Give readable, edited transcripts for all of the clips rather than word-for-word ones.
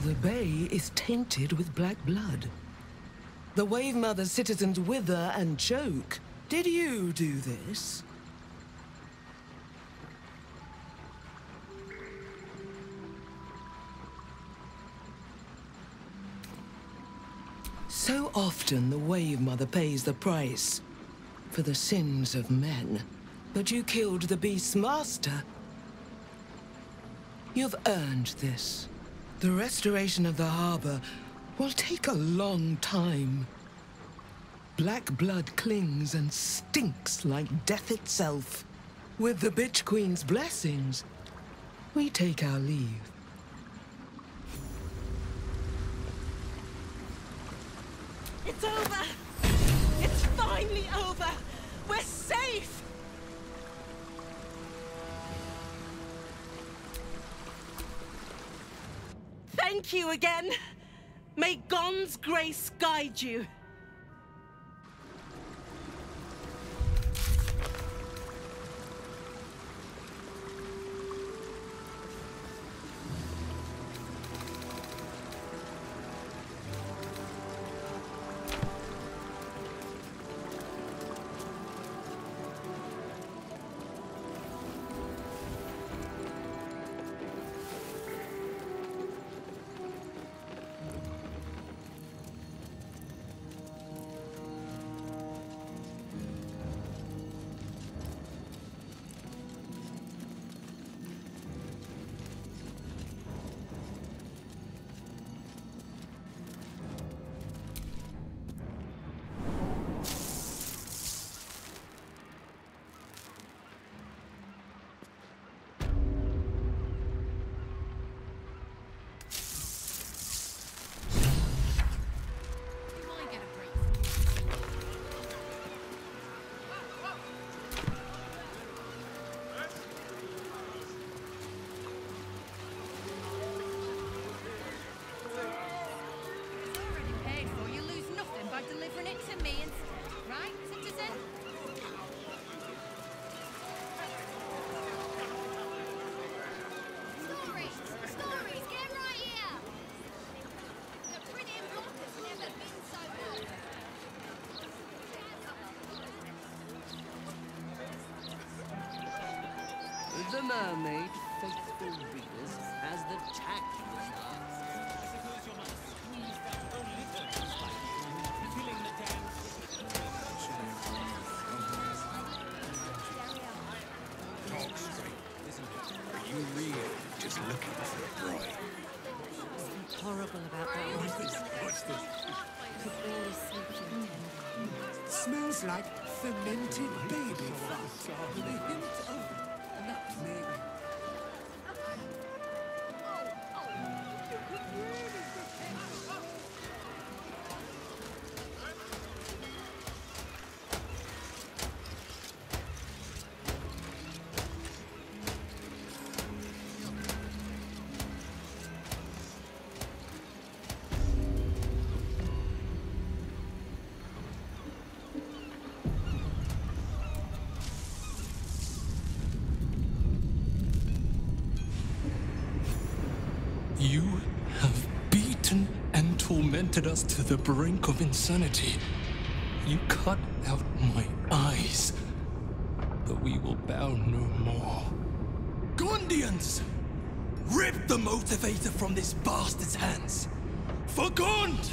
The bay is tainted with black blood. The Wave Mother's citizens wither and choke. Did you do this? So often the Wave Mother pays the price for the sins of men. But you killed the beast's master. You've earned this. The restoration of the harbor will take a long time. Black blood clings and stinks like death itself. With the Bitch Queen's blessings, we take our leave. It's over! It's finally over! We're safe! Thank you again! May Gon's grace guide you! The mermaid, faithful readers, as the tack starts. Talk straight, isn't it? Are you really just looking for a bride? Something horrible about that one. What's this? Could really sleep in Smells like fermented baby fat with a hint of nutmeg. You have beaten and tormented us to the brink of insanity. You cut out my eyes, but we will bow no more. Gondians! Rip the motivator from this bastard's hands! For Gond!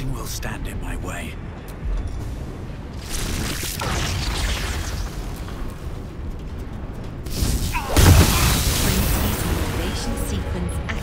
Nothing will stand in my way. Activation sequence activated.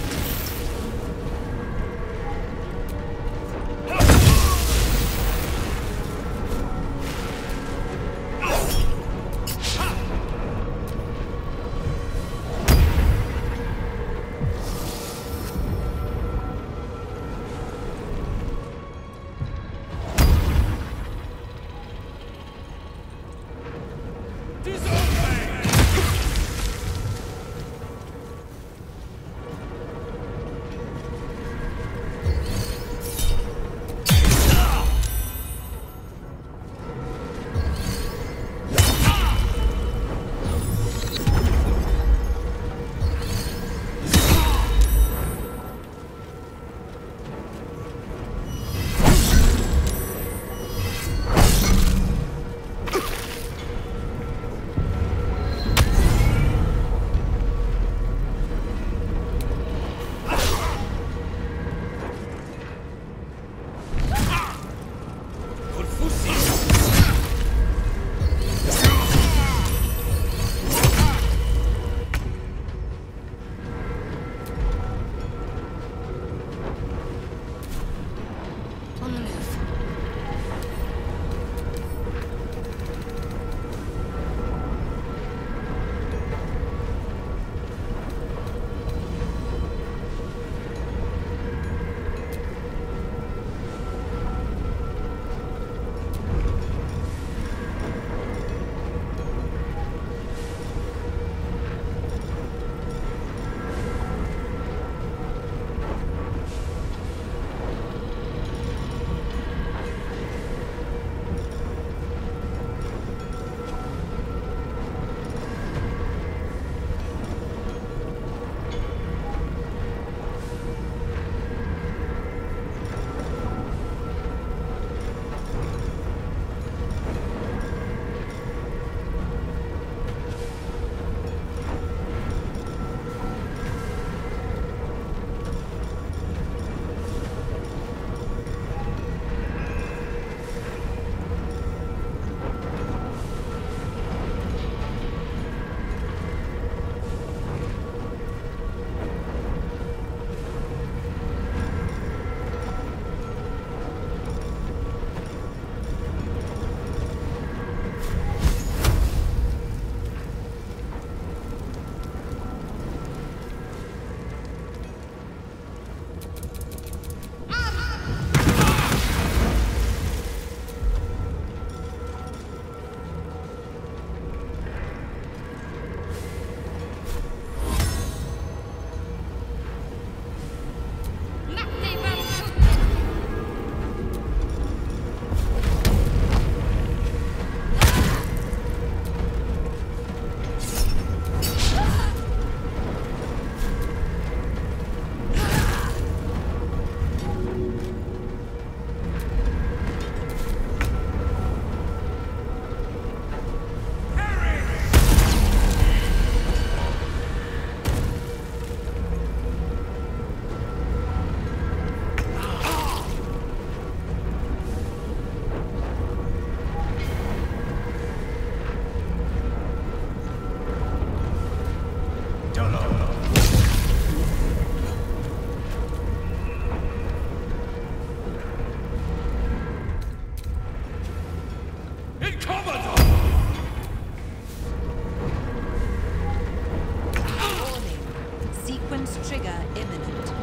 Trigger imminent.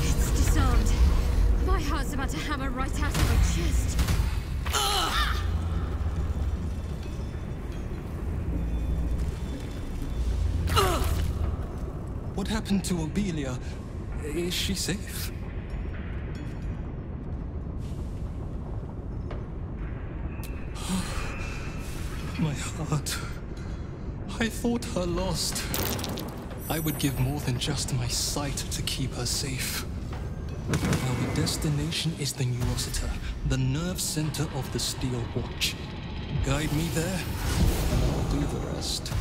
It's disarmed. My heart's about to hammer right out of my chest. What happened to Obelia? Is she safe? My heart. I thought her lost. I would give more than just my sight to keep her safe. Our destination is the Neurosita, the nerve center of the Steel Watch. Guide me there, and I'll do the rest.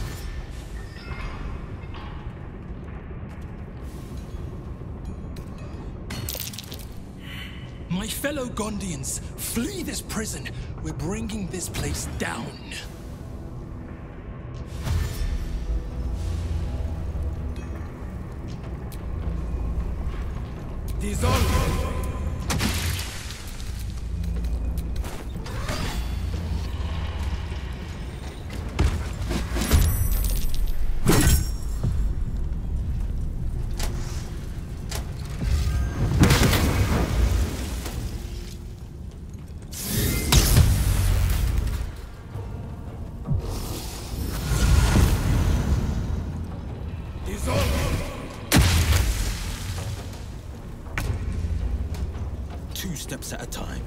My fellow Gondians, flee this prison. We're bringing this place down. Dissolve! Two steps at a time.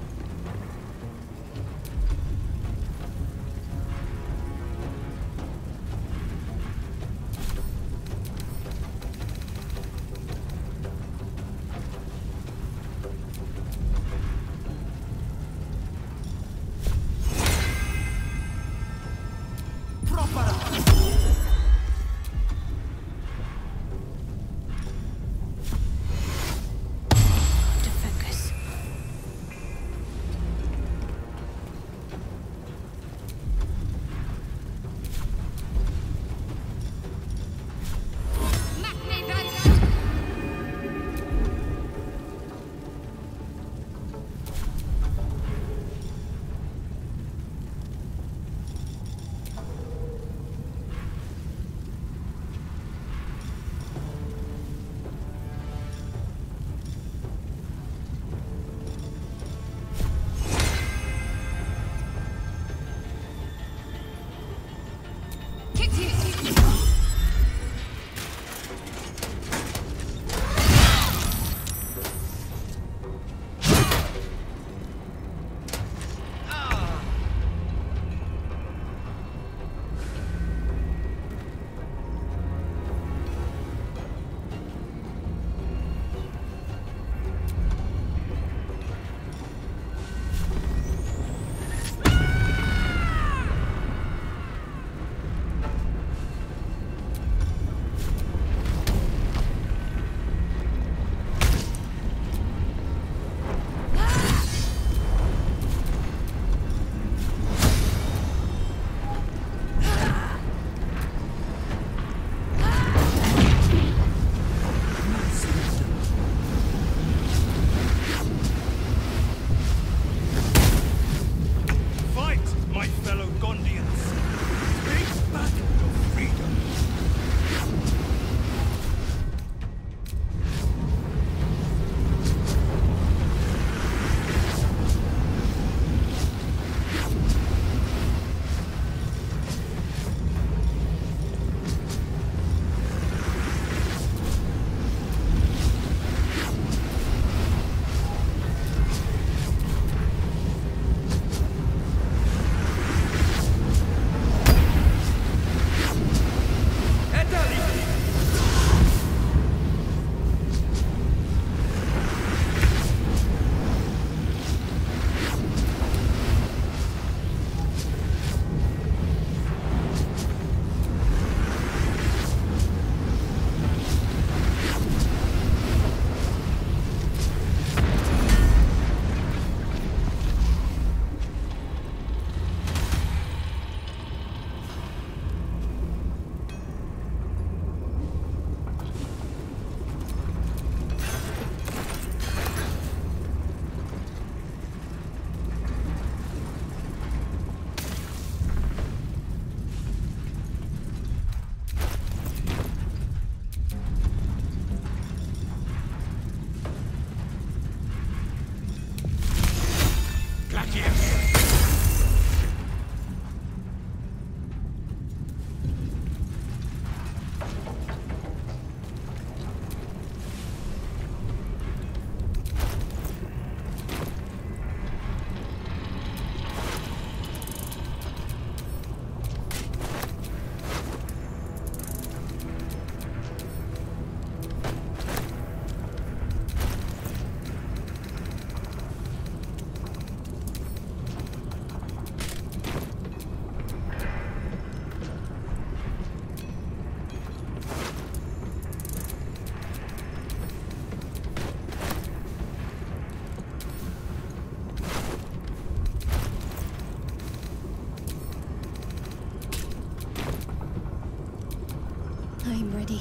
I'm ready.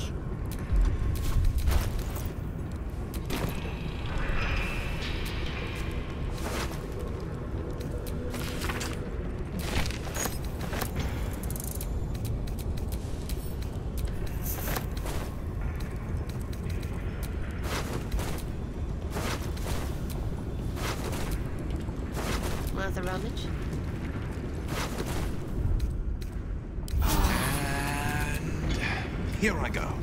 Worth a rummage? And here I go.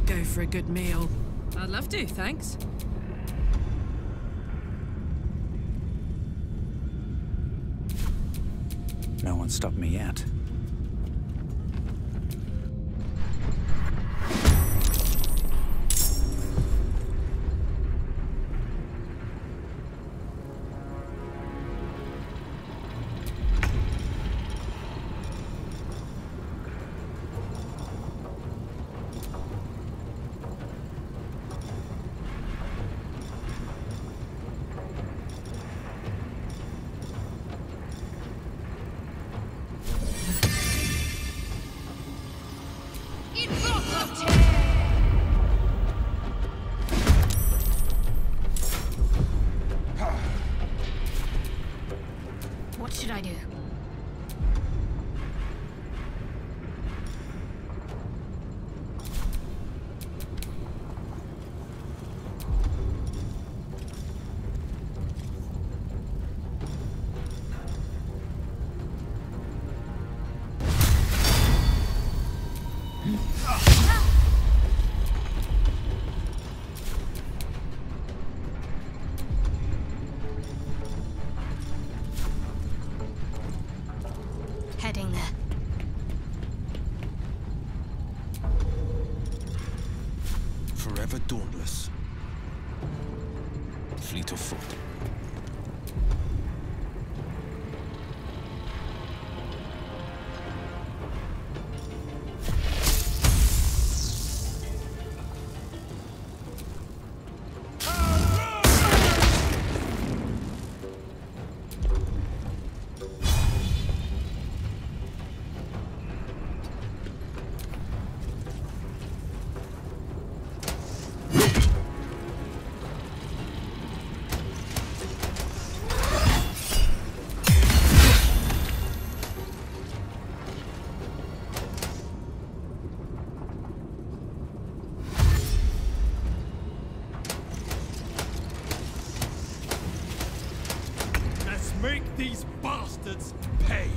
Go for a good meal. I'd love to, thanks. No one stopped me yet. What should I do? Heading there. Forever dauntless. Fleet of foot. Make these bastards pay!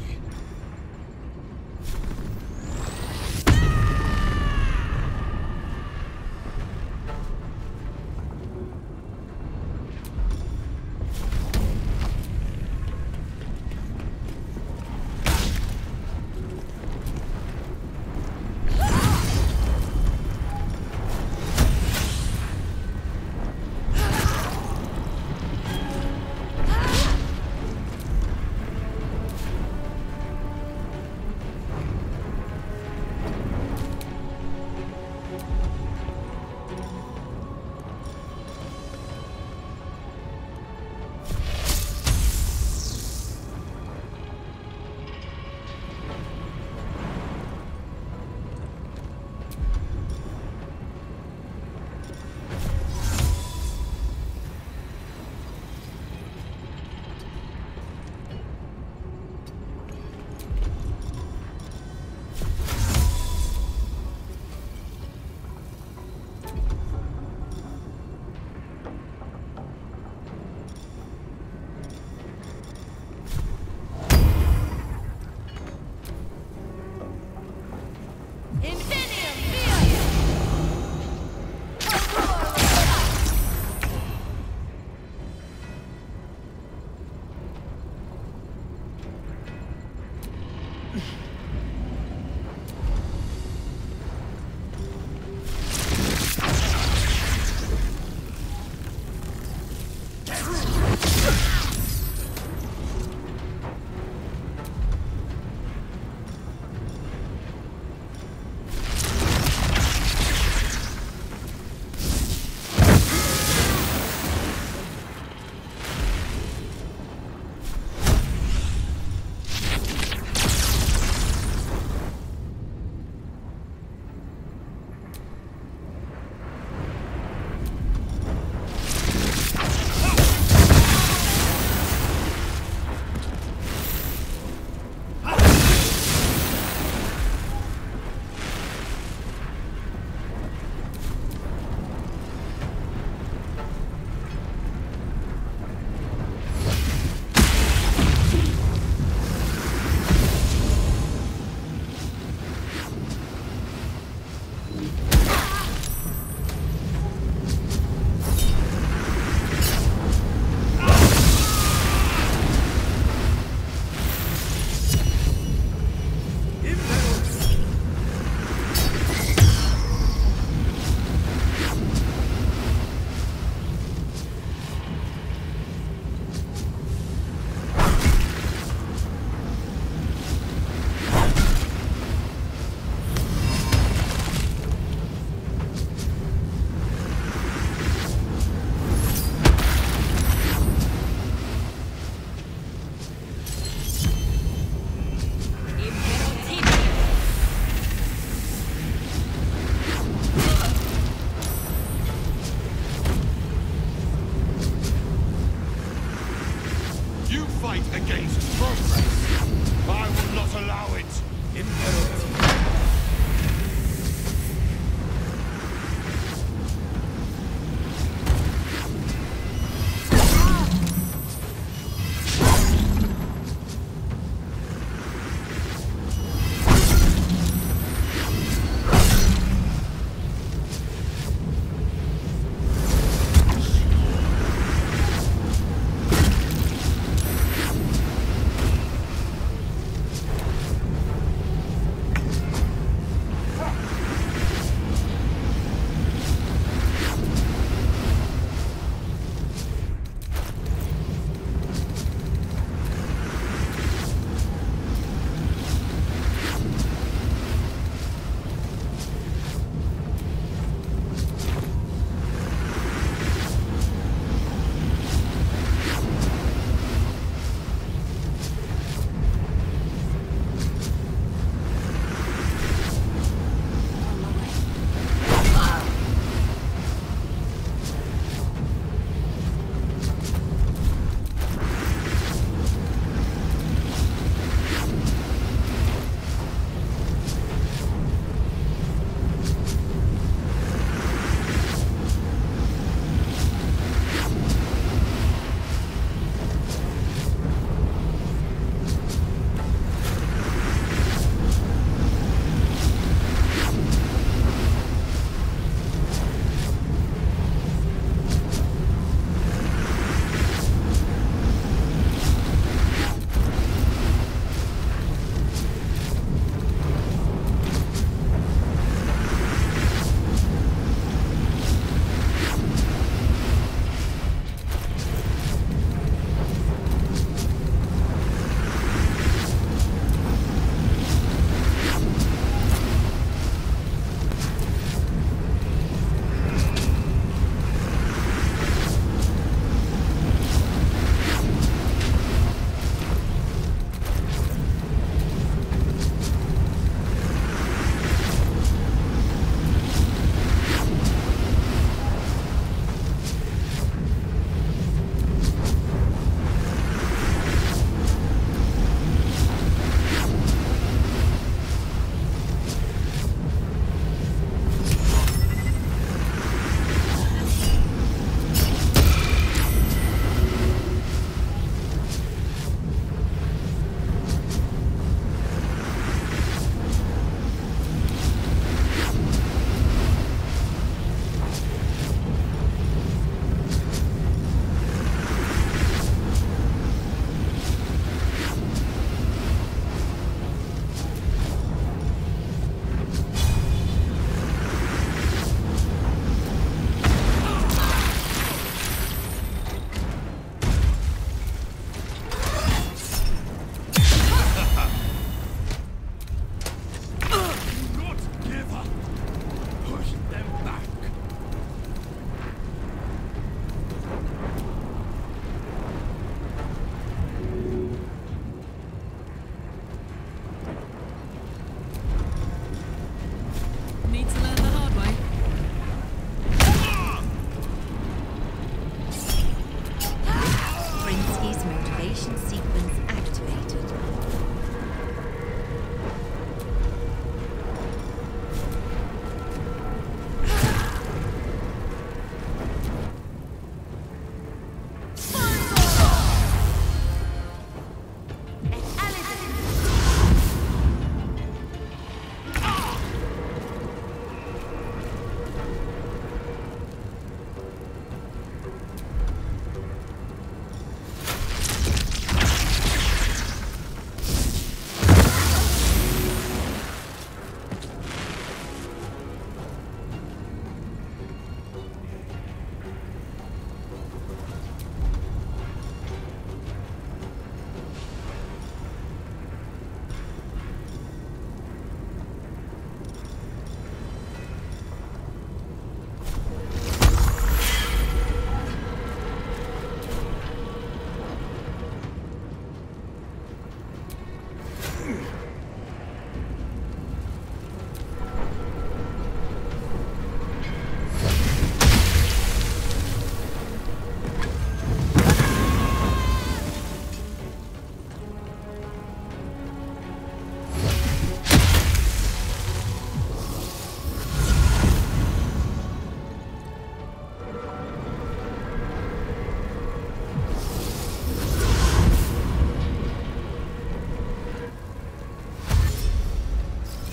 fight against progress. I will not allow it. Imperative.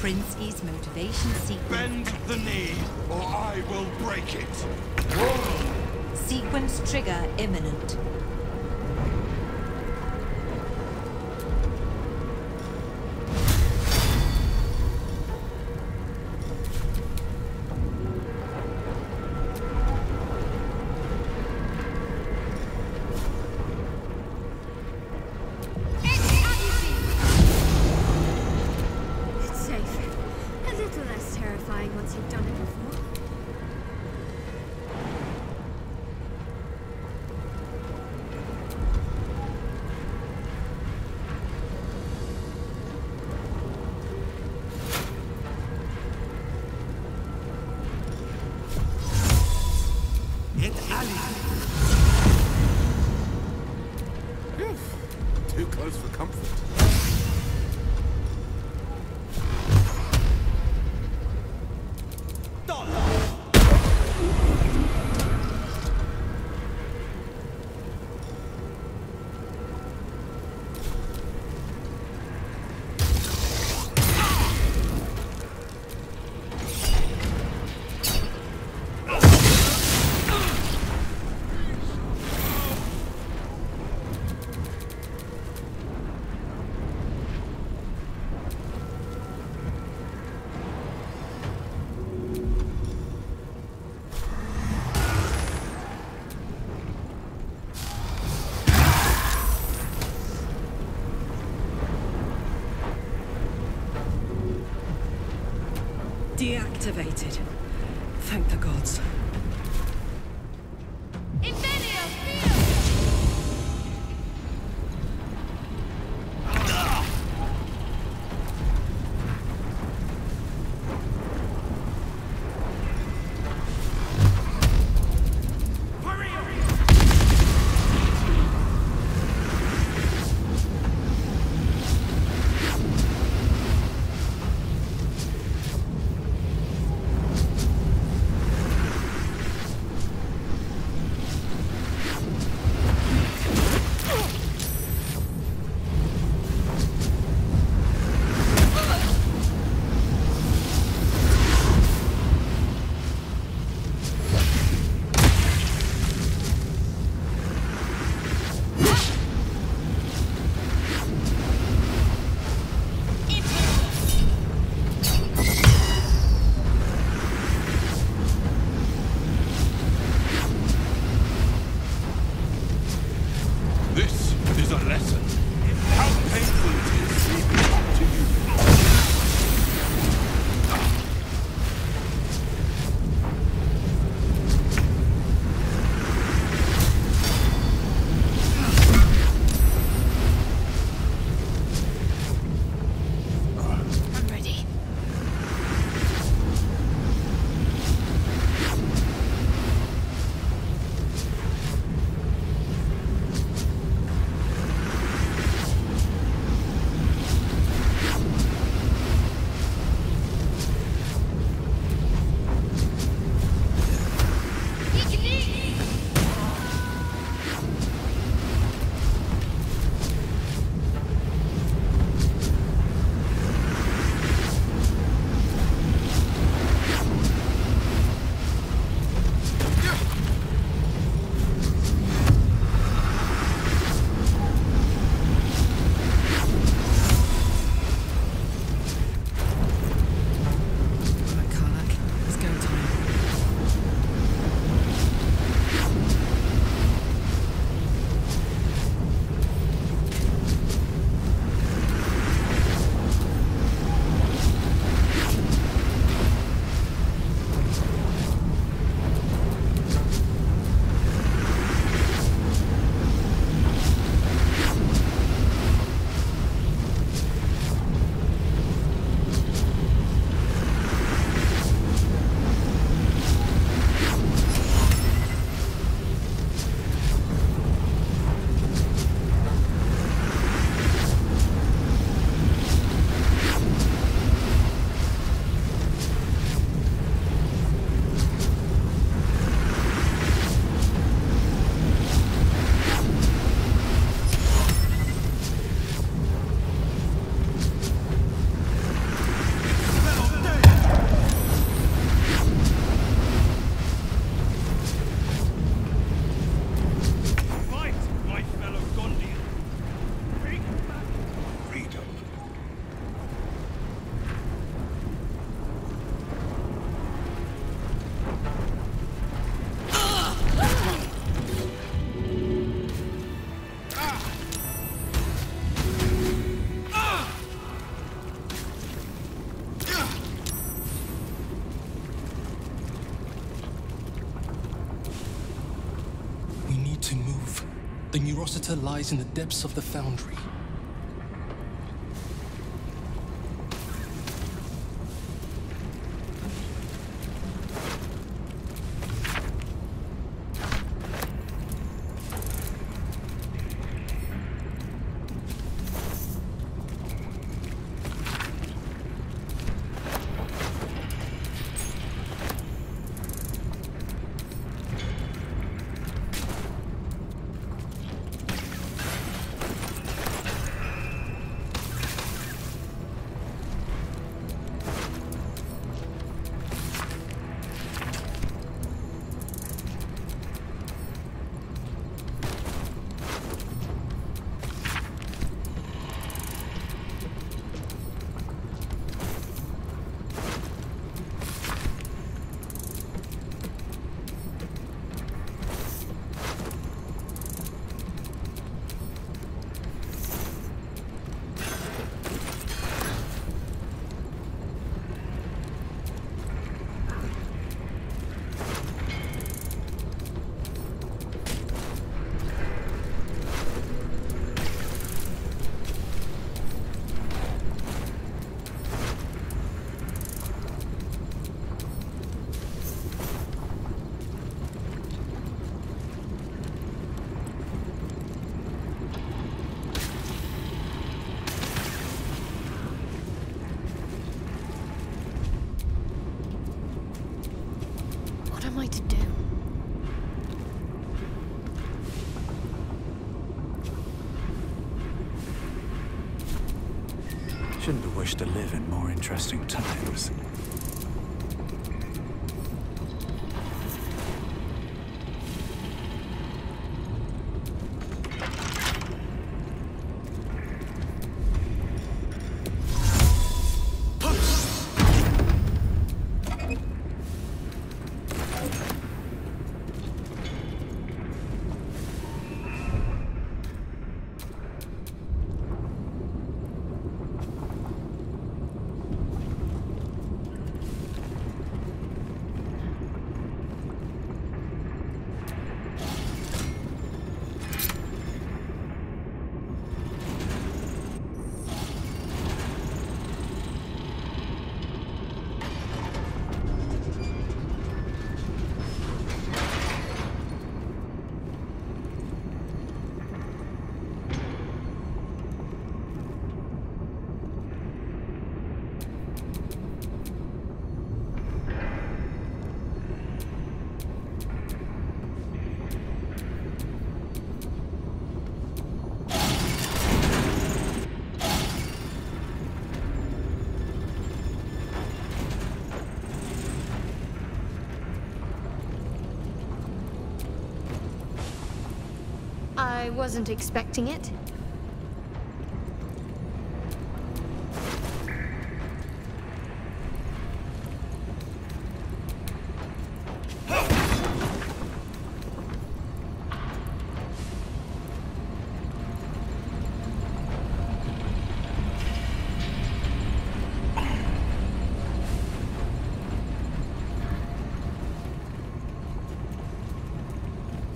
Prince's motivation sequence. Bend the knee, or I will break it. Warning. Sequence trigger imminent. Too close for comfort. Deactivated. Thank the gods. The Neurosita lies in the depths of the Foundry. What am I to do? Shouldn't have wished to live in more interesting times. I wasn't expecting it.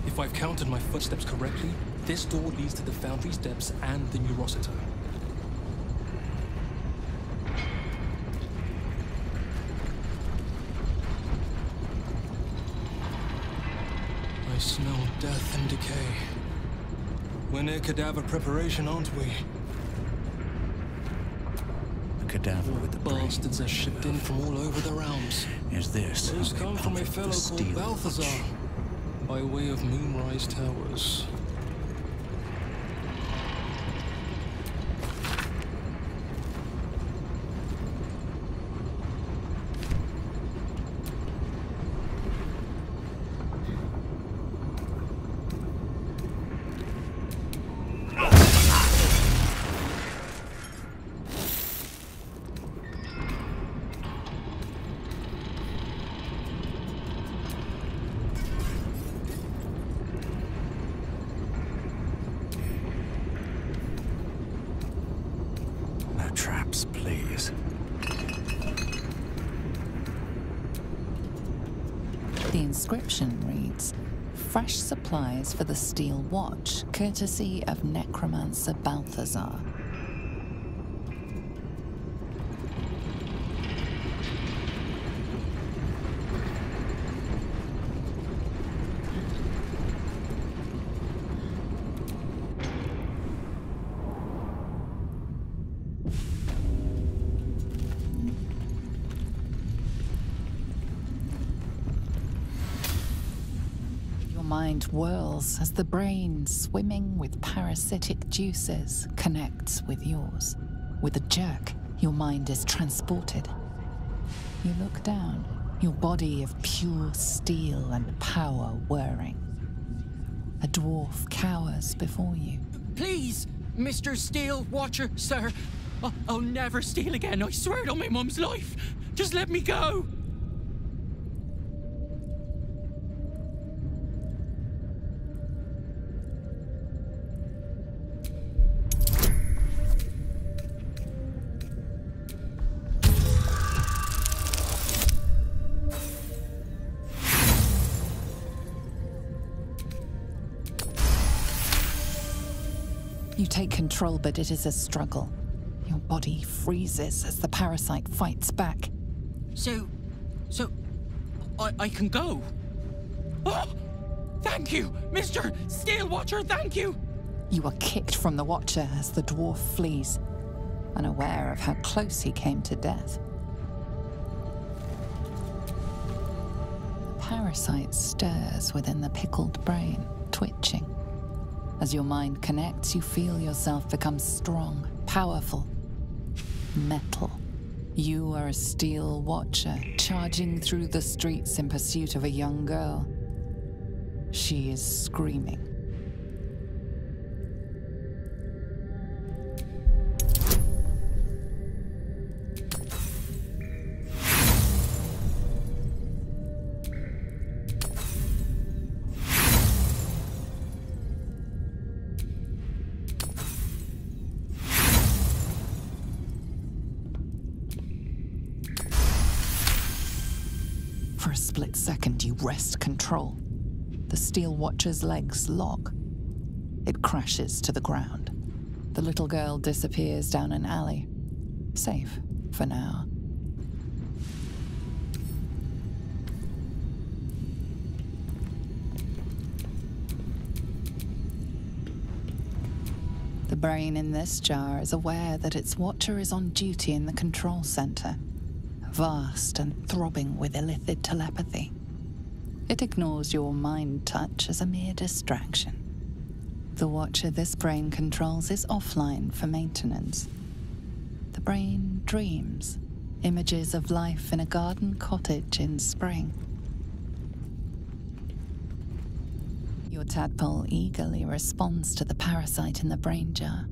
If I've counted my footsteps correctly, this door leads to the Foundry's depths and the Neurosita. I smell death and decay. We're near cadaver preparation, aren't we? A cadaver with the Bastards are shipped in from all over the realms. Is this Those how they come from a buffet fellow the called steel Balthazar, watch? by way of Moonrise Towers. Traps, please. The inscription reads, "Fresh supplies for the Steel Watch, courtesy of Necromancer Balthazar." Mind whirls as the brain, swimming with parasitic juices, connects with yours. With a jerk, your mind is transported. You look down, your body of pure steel and power whirring. A dwarf cowers before you. Please, Mr. Steel Watcher, sir. I'll never steal again, I swear it on my mum's life. Just let me go. You take control, but it is a struggle. Your body freezes as the parasite fights back. So, I can go? Oh, thank you, Mr. Steel Watcher, thank you! You are kicked from the Watcher as the dwarf flees, unaware of how close he came to death. The parasite stirs within the pickled brain, twitching. As your mind connects, you feel yourself become strong, powerful, metal. You are a Steel Watcher, charging through the streets in pursuit of a young girl. She is screaming. For a split second, you wrest control. The Steel Watcher's legs lock. It crashes to the ground. The little girl disappears down an alley. Safe for now. The brain in this jar is aware that its Watcher is on duty in the control center, vast and throbbing with illithid telepathy. It ignores your mind touch as a mere distraction. The Watcher this brain controls is offline for maintenance. The brain dreams, images of life in a garden cottage in spring. Your tadpole eagerly responds to the parasite in the brain jar.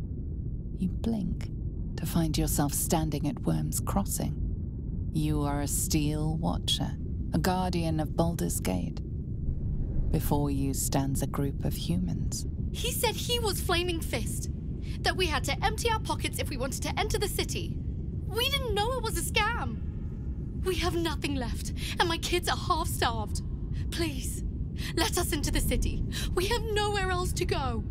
You blink to find yourself standing at Worm's Crossing. You are a Steel Watcher, a guardian of Baldur's Gate. Before you stands a group of humans. He said he was Flaming Fist, that we had to empty our pockets if we wanted to enter the city. We didn't know it was a scam. We have nothing left, and my kids are half-starved. Please, let us into the city. We have nowhere else to go.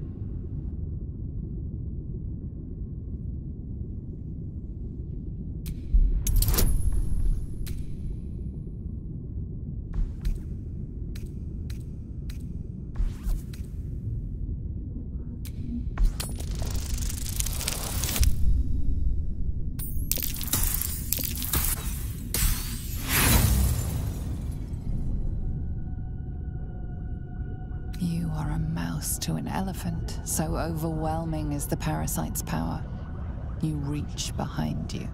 You are a mouse to an elephant, so overwhelming is the parasite's power. You reach behind you,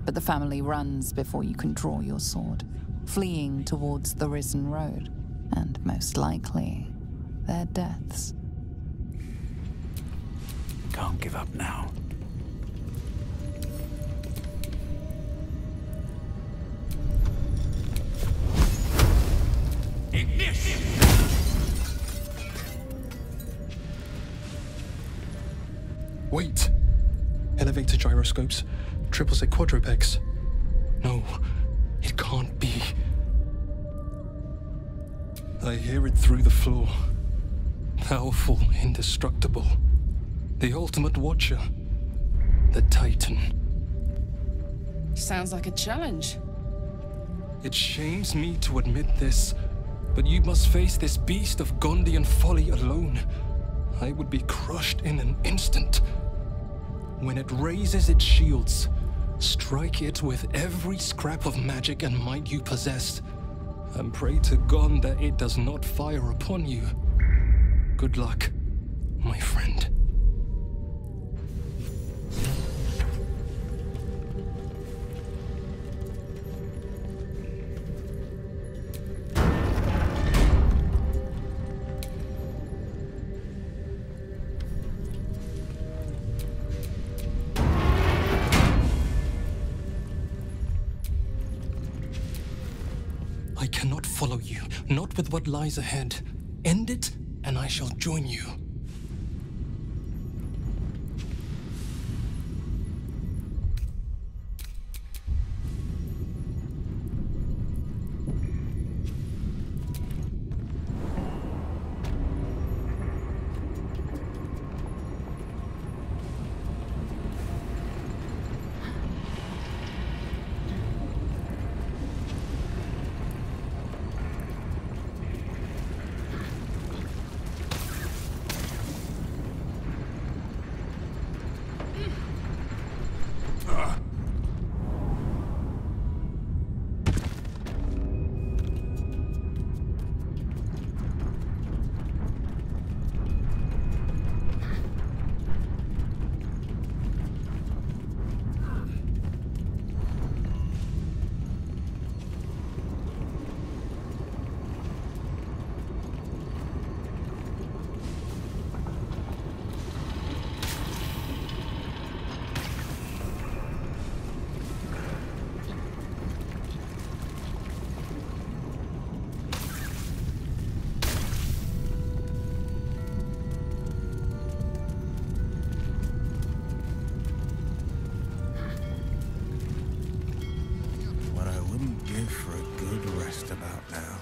but the family runs before you can draw your sword, fleeing towards the Risen Road, and most likely, their deaths. Can't give up now. Ignition! Wait! Elevator gyroscopes, triple set quadrupex. No, it can't be. I hear it through the floor. Powerful, indestructible. The ultimate watcher. The Titan. Sounds like a challenge. It shames me to admit this, but you must face this beast of Gondian folly alone. I would be crushed in an instant. When it raises its shields, strike it with every scrap of magic and might you possess, and pray to God that it does not fire upon you. Good luck, my friend. I cannot follow you, not with what lies ahead. End it, and I shall join you. For a good rest about now.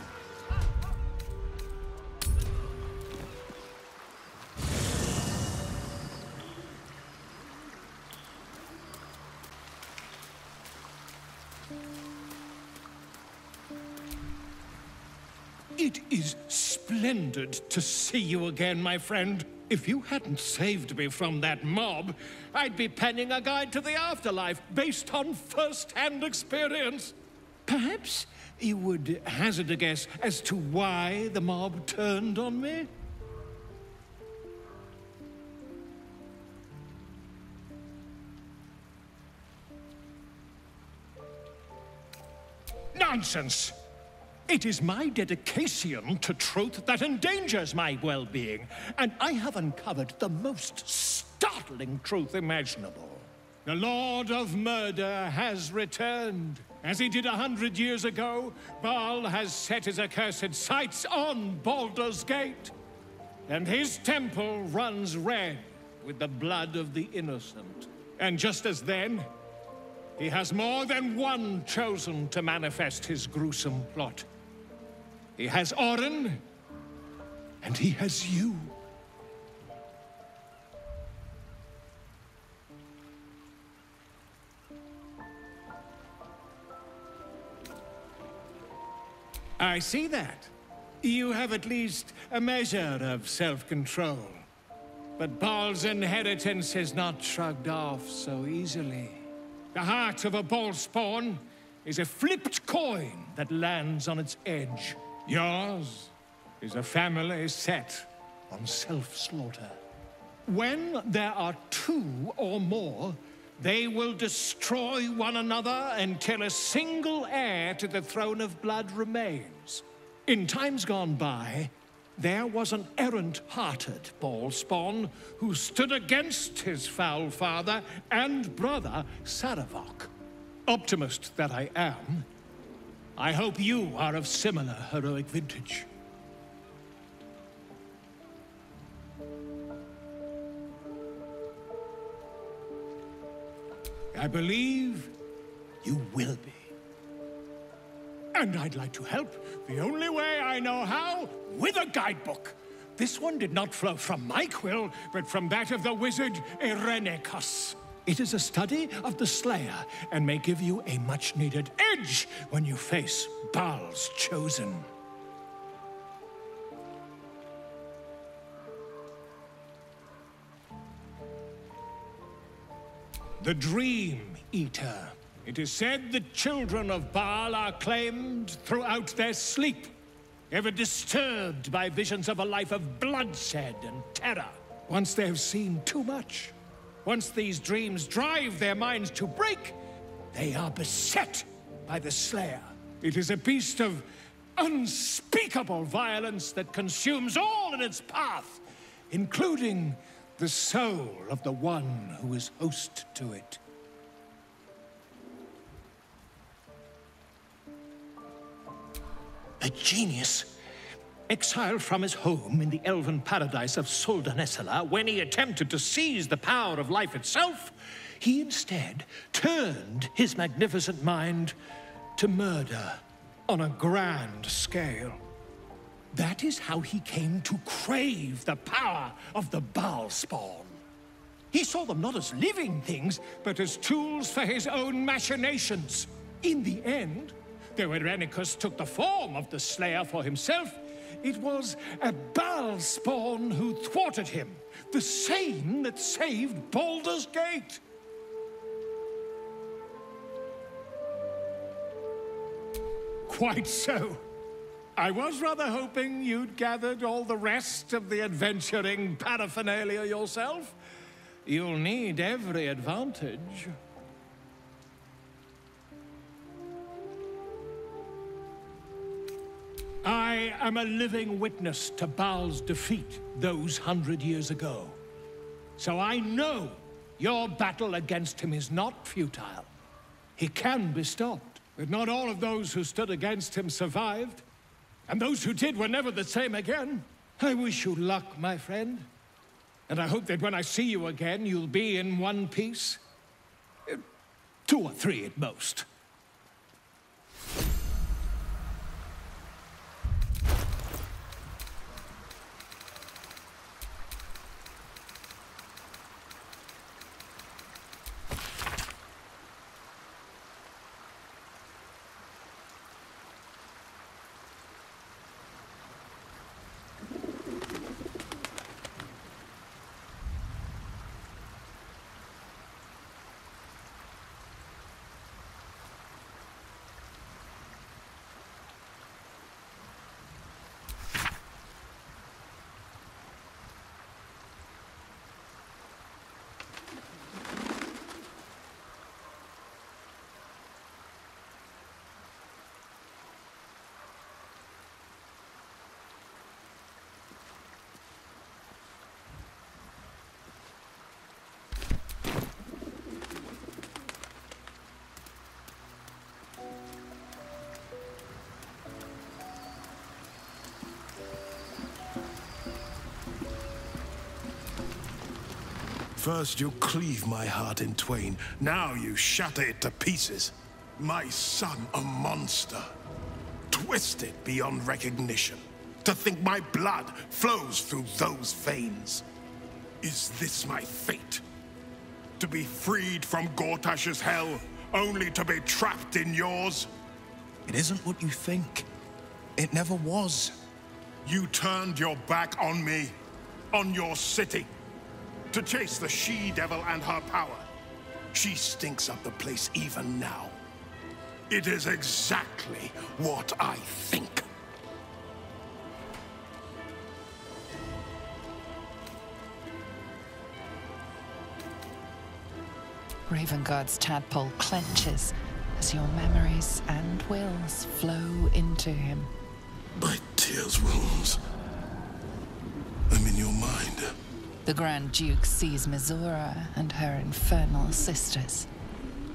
It is splendid to see you again, my friend. If you hadn't saved me from that mob, I'd be penning a guide to the afterlife based on first-hand experience. Perhaps you would hazard a guess as to why the mob turned on me? Nonsense! It is my dedication to truth that endangers my well-being, and I have uncovered the most startling truth imaginable. The Lord of Murder has returned. As he did 100 years ago, Baal has set his accursed sights on Baldur's Gate. And his temple runs red with the blood of the innocent. And just as then, he has more than one chosen to manifest his gruesome plot. He has Orin, and he has you. I see that. You have at least a measure of self-control. But Baal's inheritance is not shrugged off so easily. The heart of a Ballspawn is a flipped coin that lands on its edge. Yours is a family set on self-slaughter. When there are two or more, they will destroy one another until a single heir to the throne of blood remains. In times gone by, there was an errant-hearted Ballspawn who stood against his foul father and brother, Saravok. Optimist that I am, I hope you are of similar heroic vintage. I believe you will be. And I'd like to help, the only way I know how, with a guidebook. This one did not flow from my quill, but from that of the wizard Irenicus. It is a study of the Slayer, and may give you a much-needed edge when you face Baal's Chosen. The Dream Eater. It is said the children of Baal are claimed throughout their sleep, ever disturbed by visions of a life of bloodshed and terror. Once they have seen too much, once these dreams drive their minds to break, they are beset by the Slayer. It is a beast of unspeakable violence that consumes all in its path, including the soul of the one who is host to it. A genius, exiled from his home in the elven paradise of Soldanessala, when he attempted to seize the power of life itself, he instead turned his magnificent mind to murder on a grand scale. That is how he came to crave the power of the Baal spawn. He saw them not as living things, but as tools for his own machinations. In the end, though Irenicus took the form of the Slayer for himself, it was a Baal spawn who thwarted him, the same that saved Baldur's Gate. Quite so. I was rather hoping you'd gathered all the rest of the adventuring paraphernalia yourself. You'll need every advantage. I am a living witness to Baal's defeat those 100 years ago. So I know your battle against him is not futile. He can be stopped, but not all of those who stood against him survived. And those who did were never the same again. I wish you luck, my friend. And I hope that when I see you again, you'll be in one piece. 2 or 3 at most. First you cleave my heart in twain, now you shatter it to pieces. My son, a monster. Twisted beyond recognition. To think my blood flows through those veins. Is this my fate? To be freed from Gortash's hell, only to be trapped in yours? It isn't what you think. It never was. You turned your back on me, on your city. To chase the she-devil and her power. She stinks up the place even now. It is exactly what I think. Ravenguard's tadpole clenches as your memories and wills flow into him. My tears wounds. I'm in your mind. The Grand Duke sees Mizora and her infernal sisters.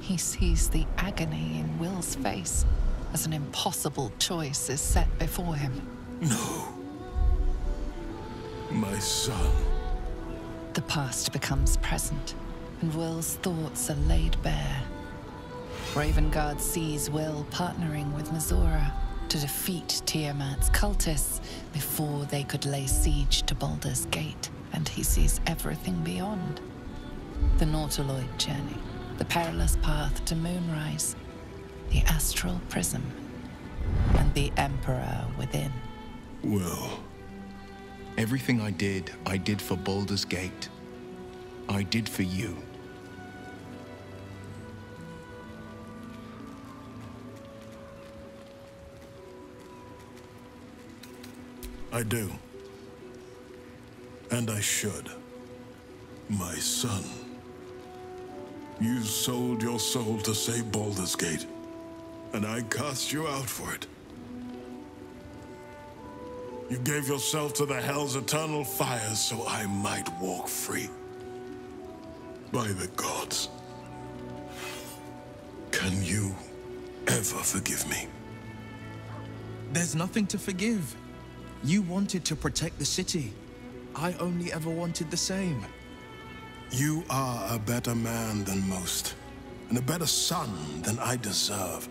He sees the agony in Will's face as an impossible choice is set before him. No. My son. The past becomes present, and Will's thoughts are laid bare. Ravengard sees Will partnering with Mazura to defeat Tiamat's cultists before they could lay siege to Baldur's Gate, and he sees everything beyond. The Nautiloid journey, the perilous path to Moonrise, the astral prism, and the Emperor within. Well, everything I did for Baldur's Gate. I did for you. I do. And I should. My son. You sold your soul to save Baldur's Gate, and I cast you out for it. You gave yourself to the Hell's eternal fires so I might walk free. By the gods. Can you ever forgive me? There's nothing to forgive. You wanted to protect the city. I only ever wanted the same. You are a better man than most, and a better son than I deserve.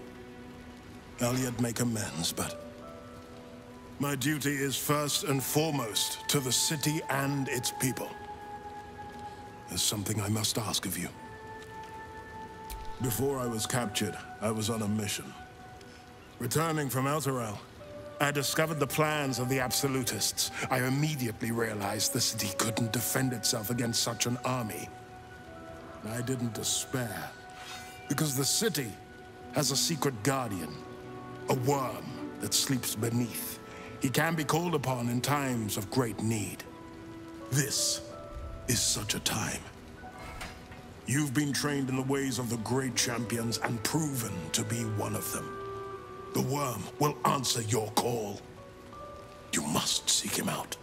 I'll yet make amends, but my duty is first and foremost to the city and its people. There's something I must ask of you. Before I was captured, I was on a mission. Returning from Elturel, I discovered the plans of the Absolutists. I immediately realized the city couldn't defend itself against such an army. I didn't despair, because the city has a secret guardian, a worm that sleeps beneath. He can be called upon in times of great need. This is such a time. You've been trained in the ways of the great champions and proven to be one of them. The worm will answer your call. You must seek him out.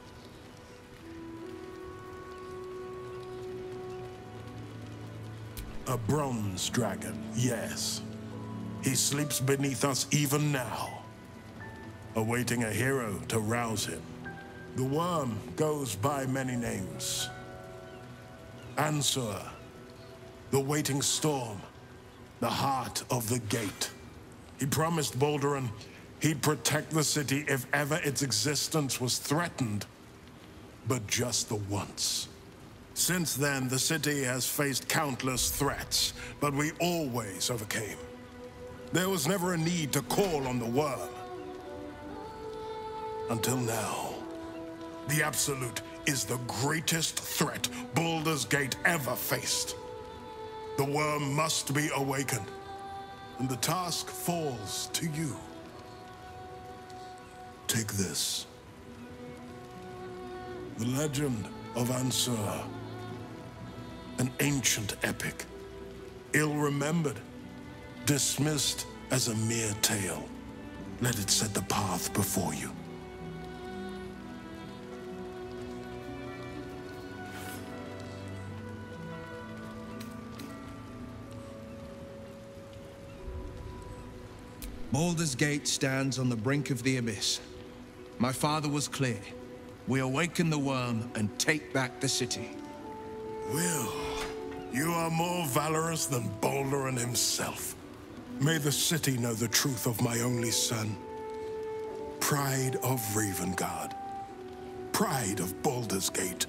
A bronze dragon, yes. He sleeps beneath us even now, awaiting a hero to rouse him. The worm goes by many names. Ansur, the waiting storm, the heart of the gate. He promised Baldur he'd protect the city if ever its existence was threatened, but just the once. Since then, the city has faced countless threats, but we always overcame. There was never a need to call on the worm. Until now, the Absolute is the greatest threat Baldur's Gate ever faced. The worm must be awakened, and the task falls to you. Take this. The legend of Ansur. An ancient epic. Ill-remembered. Dismissed as a mere tale. Let it set the path before you. Baldur's Gate stands on the brink of the abyss. My father was clear. We awaken the worm and take back the city. Will, you are more valorous than Baldur himself. May the city know the truth of my only son. Pride of Ravengard. Pride of Baldur's Gate.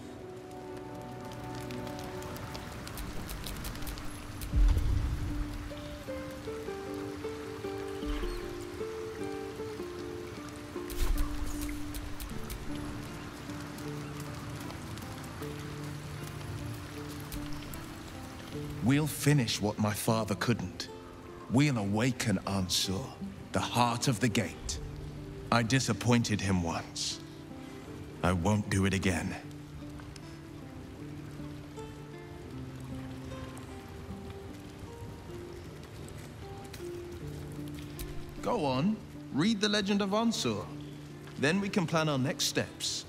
We'll finish what my father couldn't. We'll awaken Ansur, the heart of the gate. I disappointed him once. I won't do it again. Go on, read the legend of Ansur. Then we can plan our next steps.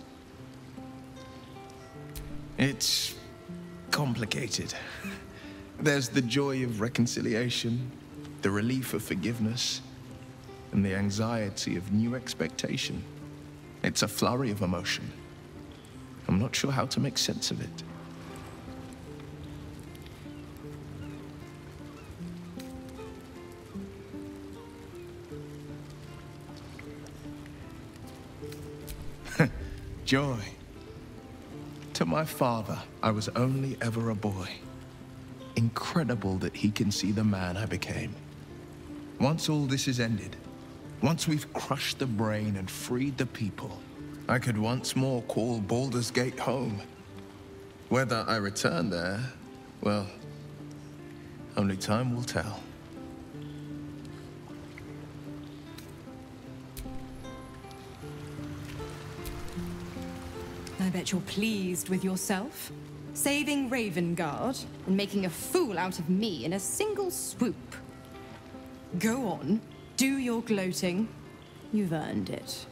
It's complicated. There's the joy of reconciliation, the relief of forgiveness, and the anxiety of new expectation. It's a flurry of emotion. I'm not sure how to make sense of it. joy. To my father, I was only ever a boy. Incredible that he can see the man I became. Once all this is ended, once we've crushed the brain and freed the people, I could once more call Baldur's Gate home. Whether I return there, well, only time will tell. I bet you're pleased with yourself. Saving Ravengard and making a fool out of me in a single swoop. Go on, do your gloating. You've earned it.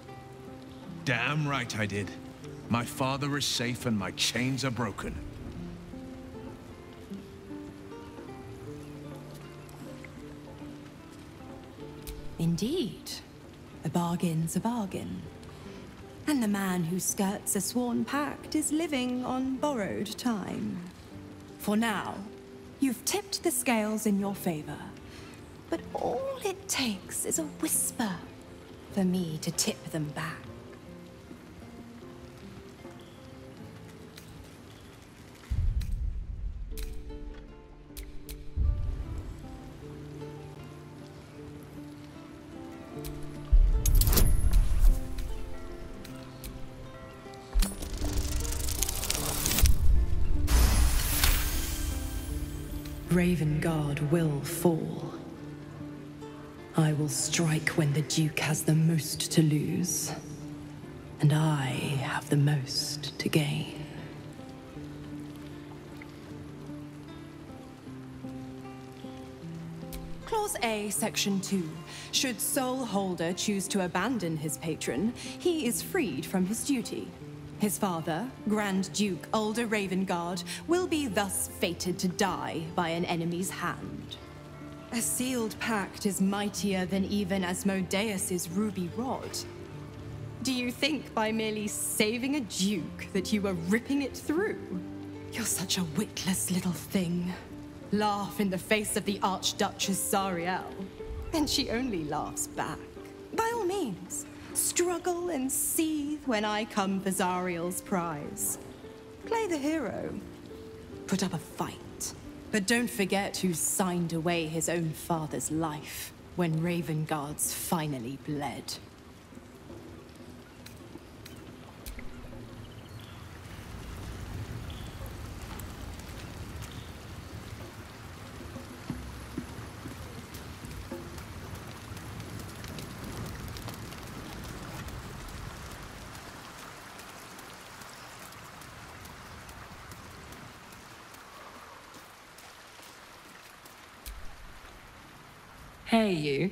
Damn right I did. My father is safe and my chains are broken. Indeed. A bargain's a bargain. And the man who skirts a sworn pact is living on borrowed time. For now, you've tipped the scales in your favor. But all it takes is a whisper for me to tip them back. Ravengard will fall. I will strike when the Duke has the most to lose, and I have the most to gain. Clause A, Section 2. Should Soul Holder choose to abandon his patron, he is freed from his duty. His father, Grand Duke Ulder Ravengard, will be thus fated to die by an enemy's hand. A sealed pact is mightier than even Asmodeus's ruby rod. Do you think by merely saving a duke that you were ripping it through? You're such a witless little thing. Laugh in the face of the Archduchess Zariel, and she only laughs back. By all means, struggle and seethe when I come for Zariel's prize. Play the hero. Put up a fight. But don't forget who signed away his own father's life when Ravengard's finally bled. Hey, you.